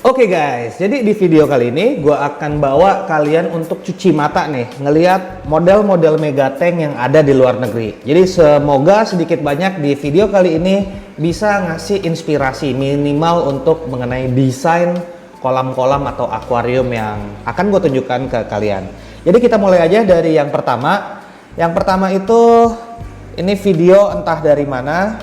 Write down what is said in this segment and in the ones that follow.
Oke guys, jadi di video kali ini gue akan bawa kalian untuk cuci mata nih, ngelihat model-model Megatank yang ada di luar negeri. Jadi semoga sedikit banyak di video kali ini bisa ngasih inspirasi minimal untuk mengenai desain kolam-kolam atau akuarium yang akan gue tunjukkan ke kalian. Jadi kita mulai aja dari yang pertama. Yang pertama itu ini video entah dari mana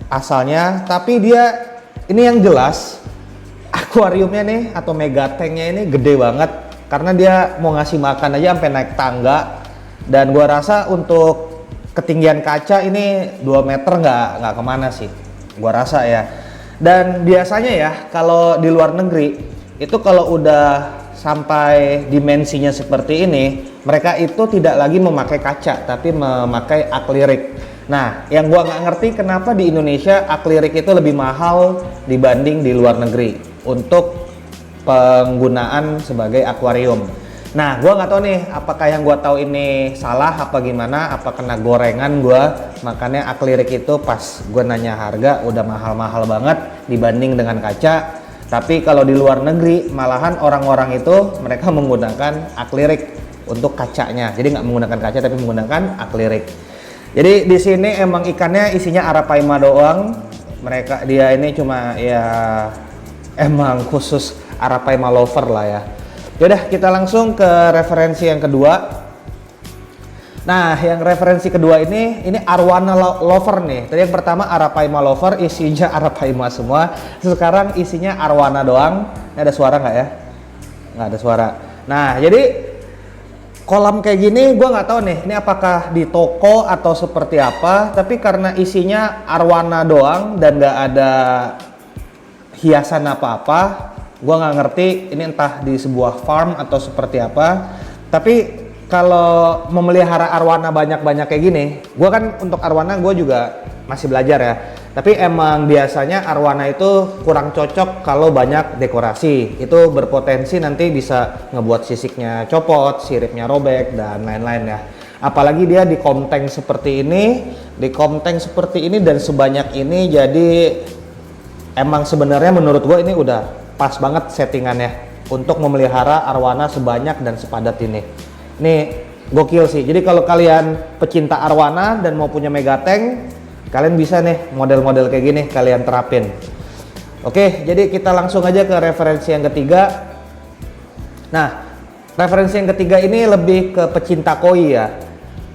asalnya, tapi dia ini yang jelas. Akuariumnya nih atau Megatanknya ini gede banget karena dia mau ngasih makan aja sampai naik tangga, dan gua rasa untuk ketinggian kaca ini 2 meter nggak kemana sih gua rasa ya. Dan biasanya ya kalau di luar negeri itu kalau udah sampai dimensinya seperti ini, mereka itu tidak lagi memakai kaca tapi memakai akrilik. Nah, yang gua nggak ngerti kenapa di Indonesia akrilik itu lebih mahal dibanding di luar negeri untuk penggunaan sebagai akuarium. Nah, gua nggak tahu nih apakah yang gua tahu ini salah apa gimana, apa kena gorengan gua, makanya akrilik itu pas gua nanya harga udah mahal-mahal banget dibanding dengan kaca. Tapi kalau di luar negeri malahan orang-orang itu mereka menggunakan akrilik untuk kacanya. Jadi nggak menggunakan kaca tapi menggunakan akrilik. Jadi di sini emang ikannya isinya Arapaima doang. Dia ini cuma ya emang khusus Arapaima lover lah ya. Yaudah kita langsung ke referensi yang kedua. Nah, yang referensi kedua ini Arowana lover nih. Tadi yang pertama Arapaima lover, isinya Arapaima semua. Sekarang isinya Arowana doang. Ini ada suara nggak ya? Nggak ada suara. Nah, jadi kolam kayak gini gue nggak tahu nih ini apakah di toko atau seperti apa. Tapi karena isinya Arowana doang dan nggak ada hiasan apa-apa, gue nggak ngerti ini entah di sebuah farm atau seperti apa. Tapi kalau memelihara arwana banyak-banyak kayak gini, gue kan untuk arwana gue juga masih belajar ya. Tapi emang biasanya arwana itu kurang cocok kalau banyak dekorasi. Itu berpotensi nanti bisa ngebuat sisiknya copot, siripnya robek dan lain-lain ya. Apalagi dia di komteng seperti ini, dan sebanyak ini, jadi emang sebenarnya menurut gue ini udah pas banget settingannya untuk memelihara arwana sebanyak dan sepadat ini. Ini gokil sih. Jadi kalau kalian pecinta arwana dan mau punya Megatank, kalian bisa nih model-model kayak gini kalian terapin. Oke, jadi kita langsung aja ke referensi yang ketiga. Nah, referensi yang ketiga ini lebih ke pecinta koi ya.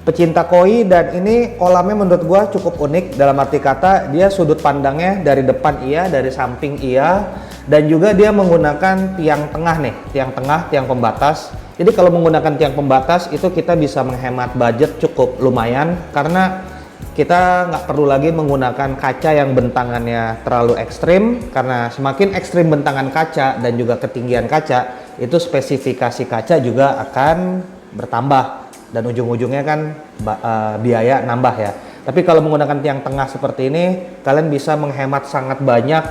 Pecinta koi, dan ini kolamnya menurut gua cukup unik dalam arti kata dia sudut pandangnya dari depan iya, dari samping iya, dan juga dia menggunakan tiang tengah nih, tiang pembatas. Jadi kalau menggunakan tiang pembatas itu kita bisa menghemat budget cukup lumayan karena kita nggak perlu lagi menggunakan kaca yang bentangannya terlalu ekstrim, karena semakin ekstrim bentangan kaca dan juga ketinggian kaca itu spesifikasi kaca juga akan bertambah dan ujung-ujungnya kan biaya nambah ya. Tapi kalau menggunakan tiang tengah seperti ini kalian bisa menghemat sangat banyak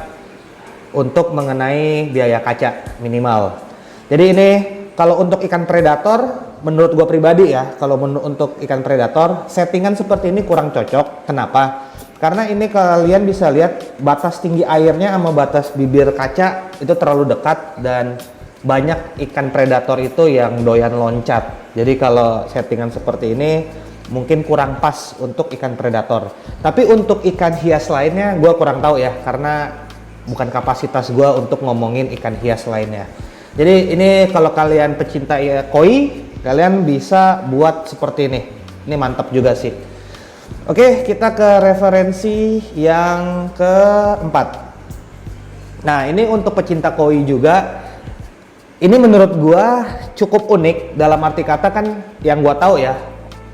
untuk mengenai biaya kaca minimal. Jadi ini kalau untuk ikan predator, menurut gua pribadi ya, kalau untuk ikan predator, settingan seperti ini kurang cocok. Kenapa? Karena ini kalian bisa lihat batas tinggi airnya sama batas bibir kaca itu terlalu dekat, dan banyak ikan predator itu yang doyan loncat. Jadi kalau settingan seperti ini mungkin kurang pas untuk ikan predator. Tapi untuk ikan hias lainnya gua kurang tahu ya, karena bukan kapasitas gua untuk ngomongin ikan hias lainnya. Jadi ini kalau kalian pecinta koi, kalian bisa buat seperti ini. Ini mantap juga sih. Oke, kita ke referensi yang keempat. Nah, ini untuk pecinta koi juga. Ini menurut gua cukup unik dalam arti kata, kan yang gua tahu ya,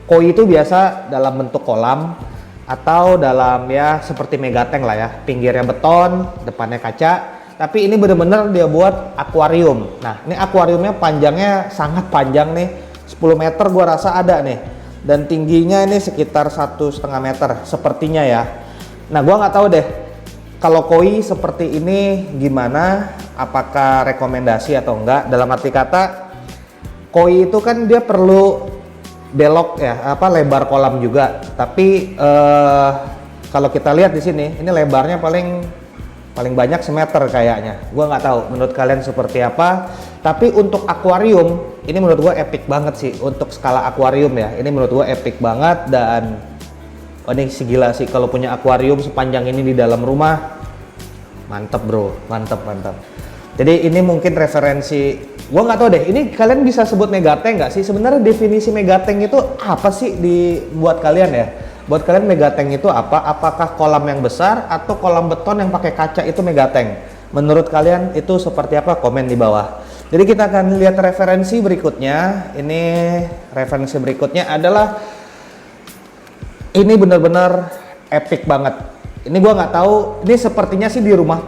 koi itu biasa dalam bentuk kolam atau dalam ya seperti Megatank lah ya, pinggirnya beton, depannya kaca. Tapi ini bener-bener dia buat akuarium. Nah, ini akuariumnya panjangnya sangat panjang nih, 10 meter gua rasa ada nih, dan tingginya ini sekitar 1,5 meter sepertinya ya. Nah, gua nggak tahu deh kalau koi seperti ini gimana, apakah rekomendasi atau enggak. Dalam arti kata, koi itu kan dia perlu belok ya, lebar kolam juga. Tapi kalau kita lihat di sini, ini lebarnya paling paling banyak semeter kayaknya. Gua nggak tahu menurut kalian seperti apa. Tapi untuk akuarium ini menurut gua epic banget sih untuk skala akuarium ya. Ini menurut gua epic banget dan ini sih gila sih kalau punya akuarium sepanjang ini di dalam rumah. Mantep bro, mantep. Jadi ini mungkin referensi, gua nggak tahu deh. Ini kalian bisa sebut megatank nggak sih? Sebenarnya definisi megatank itu apa sih buat kalian ya? Buat kalian megatank itu apa? Apakah kolam yang besar atau kolam beton yang pakai kaca itu megatank? Menurut kalian itu seperti apa? Komen di bawah. Jadi kita akan lihat referensi berikutnya. Ini referensi berikutnya adalah ini benar-benar epic banget. Ini gua nggak tahu. Ini sepertinya sih di rumah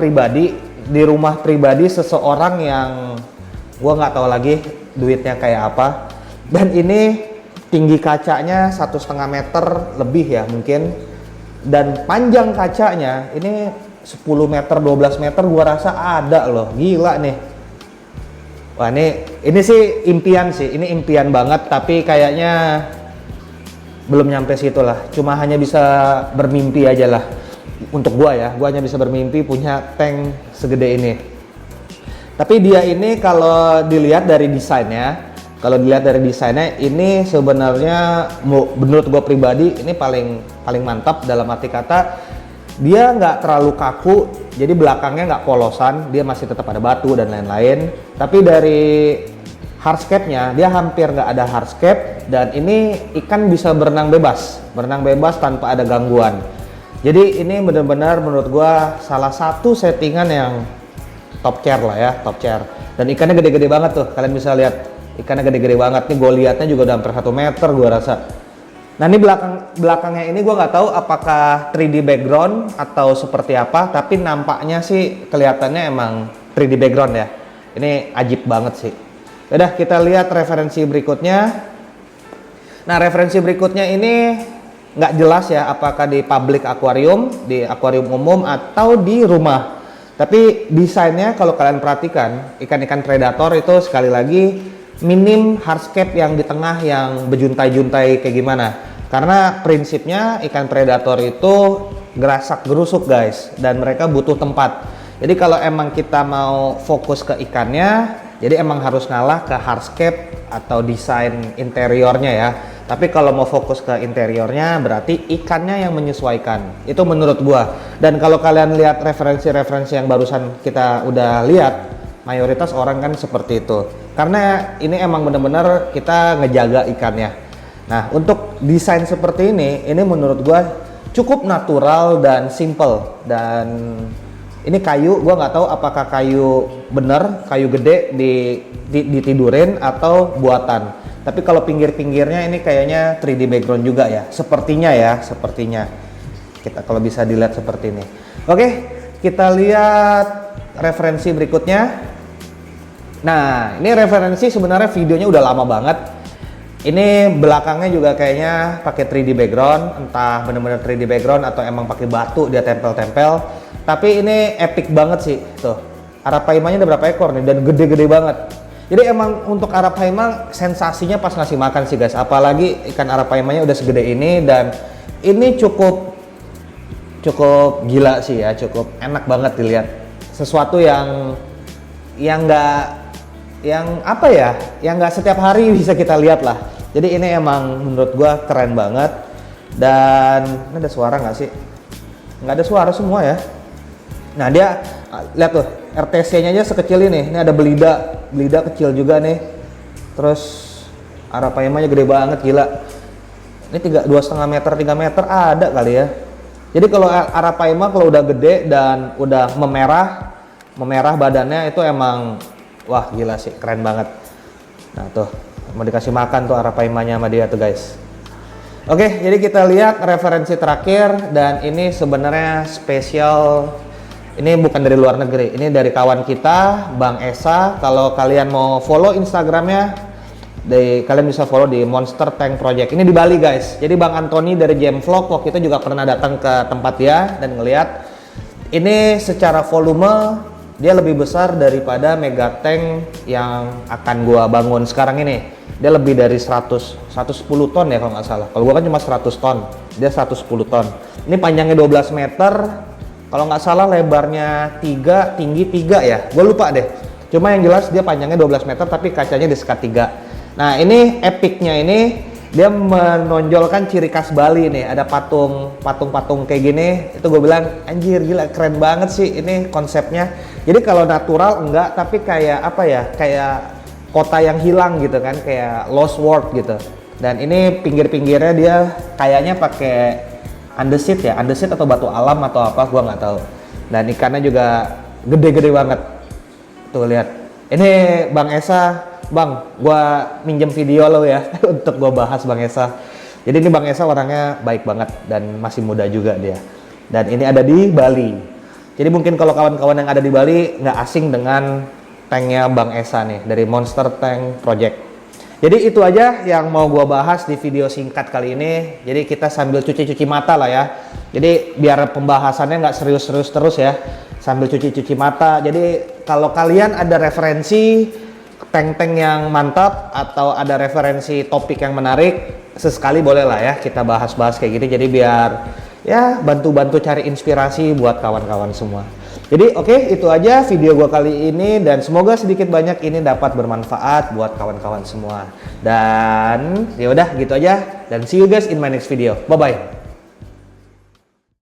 pribadi seseorang yang gua nggak tahu lagi duitnya kayak apa. Dan ini tinggi kacanya 1,5 meter lebih ya mungkin, dan panjang kacanya ini 10 meter 12 meter gua rasa ada loh. Gila nih. Wah ini sih impian sih, ini impian banget, tapi kayaknya belum nyampe situ lah. Cuma hanya bisa bermimpi aja lah untuk gua ya. Gua hanya bisa bermimpi punya tank segede ini. Tapi dia ini kalau dilihat dari desainnya, ini sebenarnya menurut gue pribadi ini paling mantap dalam arti kata dia nggak terlalu kaku, jadi belakangnya nggak polosan, dia masih tetap ada batu dan lain-lain. Tapi dari hardscape-nya dia hampir nggak ada hardscape, dan ini ikan bisa berenang bebas tanpa ada gangguan. Jadi ini benar-benar menurut gue salah satu settingan yang top chair lah ya, top chair. Dan ikannya gede-gede banget tuh, kalian bisa lihat. Ikannya gede-gede banget nih, gue liatnya juga udah hampir 1 meter gue rasa. Nah ini belakangnya ini gue nggak tahu apakah 3D background atau seperti apa, tapi nampaknya sih kelihatannya emang 3D background ya. Ini ajib banget sih. Udah kita lihat referensi berikutnya. Nah referensi berikutnya ini nggak jelas ya apakah di public aquarium, di akuarium umum atau di rumah. Tapi desainnya kalau kalian perhatikan, ikan-ikan predator itu sekali lagi minim hardscape yang di tengah yang berjuntai-juntai kayak gimana. Karena prinsipnya ikan predator itu gerasak gerusuk guys, dan mereka butuh tempat. Jadi kalau emang kita mau fokus ke ikannya, jadi emang harus ngalah ke hardscape atau desain interiornya ya. Tapi kalau mau fokus ke interiornya berarti ikannya yang menyesuaikan. Itu menurut gua. Dan kalau kalian lihat referensi-referensi yang barusan kita udah lihat, mayoritas orang kan seperti itu. Karena ini emang bener-bener kita ngejaga ikannya. Nah untuk desain seperti ini menurut gua cukup natural dan simple. Dan ini kayu, gua nggak tahu apakah kayu bener, kayu gede ditidurin atau buatan. Tapi kalau pinggir-pinggirnya ini kayaknya 3D background juga ya. Sepertinya. Kita kalau bisa dilihat seperti ini. Oke, kita lihat referensi berikutnya. Nah, ini referensi sebenarnya videonya udah lama banget. Ini belakangnya juga kayaknya pakai 3D background, entah bener-bener 3D background atau emang pakai batu dia tempel-tempel. Tapi ini epic banget sih, tuh. Arapaimanya ada berapa ekor nih, dan gede-gede banget. Jadi emang untuk arapaima sensasinya pas ngasih makan sih guys. Apalagi ikan arapaimanya udah segede ini, dan ini cukup gila sih ya, cukup enak banget dilihat. Sesuatu yang nggak setiap hari bisa kita lihat lah. Jadi ini emang menurut gua keren banget. Dan ini ada suara nggak sih? Nggak ada suara semua ya. Nah dia lihat tuh RTC-nya aja sekecil ini. Ini ada belida kecil juga nih. Terus arapaimanya gede banget, gila. Ini 2,5 meter 3 meter ada kali ya. Jadi kalau arapaima kalau udah gede dan udah memerah badannya itu emang wah gila sih, keren banget. Nah tuh mau dikasih makan tuh arapaimanya sama dia tuh guys. Oke, jadi kita lihat referensi terakhir, dan ini sebenarnya spesial. Ini bukan dari luar negeri, ini dari kawan kita Bang Esa. Kalau kalian mau follow Instagramnya, kalian bisa follow di Monster Tank Project. Ini di Bali guys. Jadi Bang Anthony dari Jam Vlog waktu itu juga pernah datang ke tempat dia dan ngelihat. Ini secara volume dia lebih besar daripada mega tank yang akan gua bangun sekarang ini. Dia lebih dari 110 ton ya kalau nggak salah. Kalau gua kan cuma 100 ton, dia 110 ton. Ini panjangnya 12 meter. Kalau nggak salah lebarnya 3, tinggi 3 ya. Gue lupa deh. Cuma yang jelas dia panjangnya 12 meter tapi kacanya disekat 3. Nah ini epicnya ini dia menonjolkan ciri khas Bali nih. Ada patung-patung kayak gini. Itu gue bilang anjir gila keren banget sih ini konsepnya. Jadi kalau natural enggak, tapi kayak apa ya? Kayak kota yang hilang gitu kan, kayak lost world gitu. Dan ini pinggir-pinggirnya dia kayaknya pakai andesit ya, andesit atau batu alam atau apa, gua nggak tahu. Dan ikannya juga gede-gede banget. Tuh lihat. Ini Bang Esa, Bang, gua minjem video lo ya untuk gua bahas Bang Esa. Jadi ini Bang Esa orangnya baik banget dan masih muda juga dia. Dan ini ada di Bali. Jadi mungkin kalau kawan-kawan yang ada di Bali nggak asing dengan tanknya Bang Esa nih dari Monster Tank Project. Jadi itu aja yang mau gua bahas di video singkat kali ini. Jadi kita sambil cuci-cuci mata lah ya. Jadi biar pembahasannya nggak serius-serius terus ya. Sambil cuci-cuci mata. Jadi kalau kalian ada referensi tank-tank yang mantap atau ada referensi topik yang menarik, sesekali boleh lah ya kita bahas-bahas kayak gini. Jadi biar ya bantu-bantu cari inspirasi buat kawan-kawan semua. Jadi oke, itu aja video gua kali ini dan semoga sedikit banyak ini dapat bermanfaat buat kawan-kawan semua. Dan ya udah gitu aja dan see you guys in my next video. Bye bye.